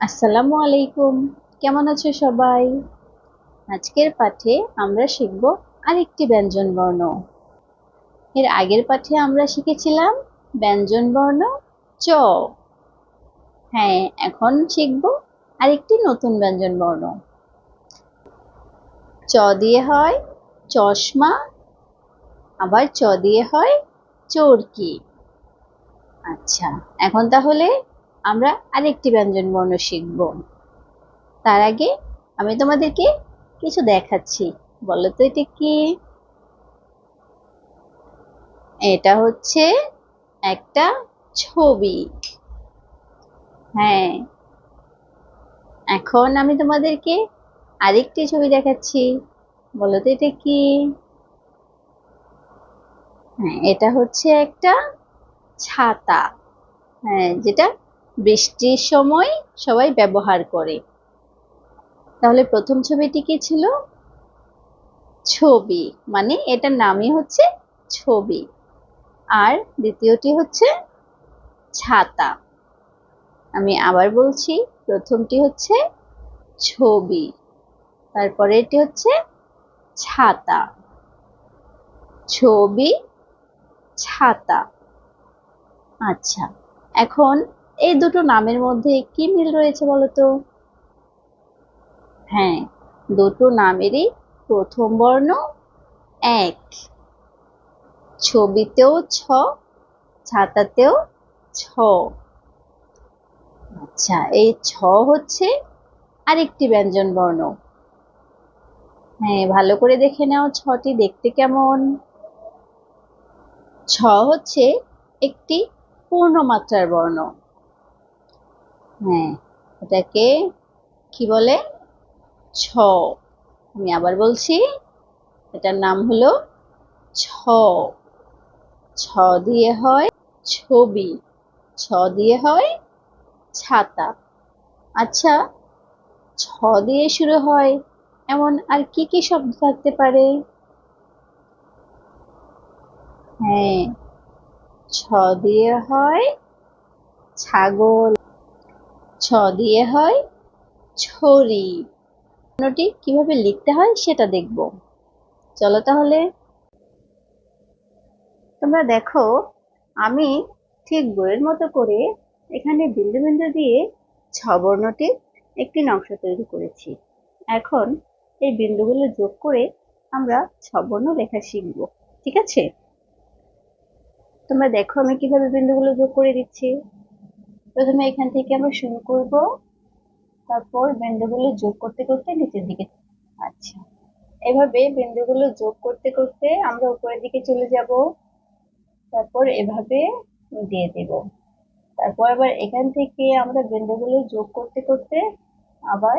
আসসালামু আলাইকুম। কেমন আছো সবাই? আজকের পাঠে আমরা শিখব আরেকটি ব্যঞ্জন বর্ণ। এর আগের পাঠে আমরা শিখেছিলাম ব্যঞ্জন বর্ণ চ। হ্যাঁ, এখন শিখব আরেকটি নতুন ব্যঞ্জন বর্ণ। চ দিয়ে হয় চশমা, আবার চ দিয়ে হয় চরকি। আচ্ছা, এখন তাহলে আমরা আরেকটি ব্যঞ্জন বর্ণ শিখব। তার আগে আমি তোমাদেরকে কিছু দেখাচ্ছি। বলো তো এটা কি? এটা হচ্ছে একটা ছবি। হ্যাঁ, এখন আমি তোমাদেরকে আরেকটি ছবি দেখাচ্ছি। বলো তো এটা কি? হ্যাঁ, এটা হচ্ছে একটা ছাতা। হ্যাঁ, যেটা বৃষ্টির সময় সবাই ব্যবহার করে। তাহলে প্রথম ছবিটি কি ছিল? ছবি, মানে এটার নামই হচ্ছে ছবি। আর দ্বিতীয়টি হচ্ছে ছাতা। আমি আবার বলছি, প্রথমটি হচ্ছে ছবি, তারপরেরটি হচ্ছে ছাতা। ছবি, ছাতা। আচ্ছা, এখন এই দুটো নামের মধ্যে কি মিল রয়েছে বলো তো? হ্যাঁ, দুটো নামেরই প্রথম বর্ণ এক। ছবিতেও ছ, ছাতাতেও ছ। আচ্ছা, এই ছ হচ্ছে আরেকটি ব্যঞ্জন বর্ণ। হ্যাঁ, ভালো করে দেখে নাও ছটি দেখতে কেমন। ছ হচ্ছে একটি পূর্ণমাত্রার বর্ণ। হ্যাঁ, এটাকে কি বলে? ছ। আমি আবার বলছি, এটার নাম হলো ছ। ছ দিয়ে হয় ছবি, ছ দিয়ে হয় ছাতা। আচ্ছা, ছ দিয়ে শুরু হয় এমন আর কি কি শব্দ থাকতে পারে? হ্যাঁ, ছ দিয়ে হয় ছাগল, ছ দিয়ে হয় ছড়ি। বর্ণটি কিভাবে লিখতে হয় সেটা দেখব। চলো তাহলে। তোমরা দেখো, আমি ঠিক বইয়ের মতো করে এখানে বিন্দু বিন্দু দিয়ে ছ বর্ণটির একটি নকশা তৈরি করেছি। এখন এই বিন্দুগুলো যোগ করে আমরা ছ বর্ণ লেখা শিখব। ঠিক আছে? তোমরা দেখো আমি কিভাবে বিন্দুগুলো যোগ করে দিচ্ছি। প্রথমে এখান থেকে আমরা শুরু করব, তারপর বিন্দুগুলো যোগ করতে করতে নিচের দিকে। আচ্ছা, এভাবে বিন্দুগুলো যোগ করতে করতে আমরা উপরের দিকে চলে যাব, তারপর এভাবে দিয়ে দেব। তারপর আবার এখান থেকে আমরা বিন্দুগুলো যোগ করতে করতে আবার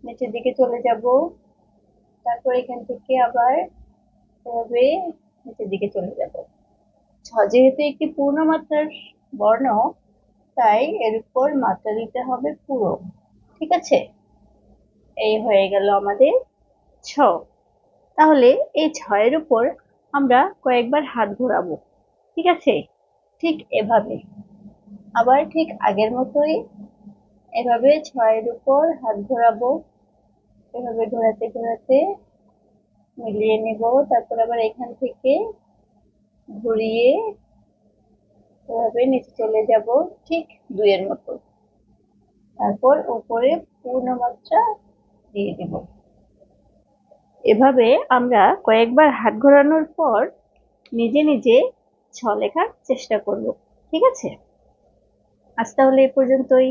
নিচের দিকে চলে যাব, তারপর এখান থেকে আবার এভাবে নিচের দিকে চলে যাব। যেহেতু একটি পূর্ণমাত্রার বর্ণ, তাই এর উপর মাত্রা দিতে হবে পুরো। ঠিক আছে? এই হয়ে গেল আমাদের ছ। তাহলে এই ছয়ের উপর আমরা কয়েকবার হাত ঘোরাবো। ঠিক আছে? ঠিক এভাবে, আবার ঠিক আগের মতোই এভাবে ছয়ের উপর হাত ঘোরাবো। এভাবে ঘোরাতে ঘোরাতে মিলিয়ে নেব, তারপর আবার এখান থেকে ঘুরিয়ে এভাবে নিচে চলে যাব, ঠিক দুইয়ের মতো। তারপর উপরে পূর্ণমাত্রা দিয়ে দেব। এভাবে আমরা কয়েকবার হাত ঘোরানোর পর নিজে নিজে ছ লেখার চেষ্টা করব। ঠিক আছে? আজ তাহলে এই পর্যন্তই।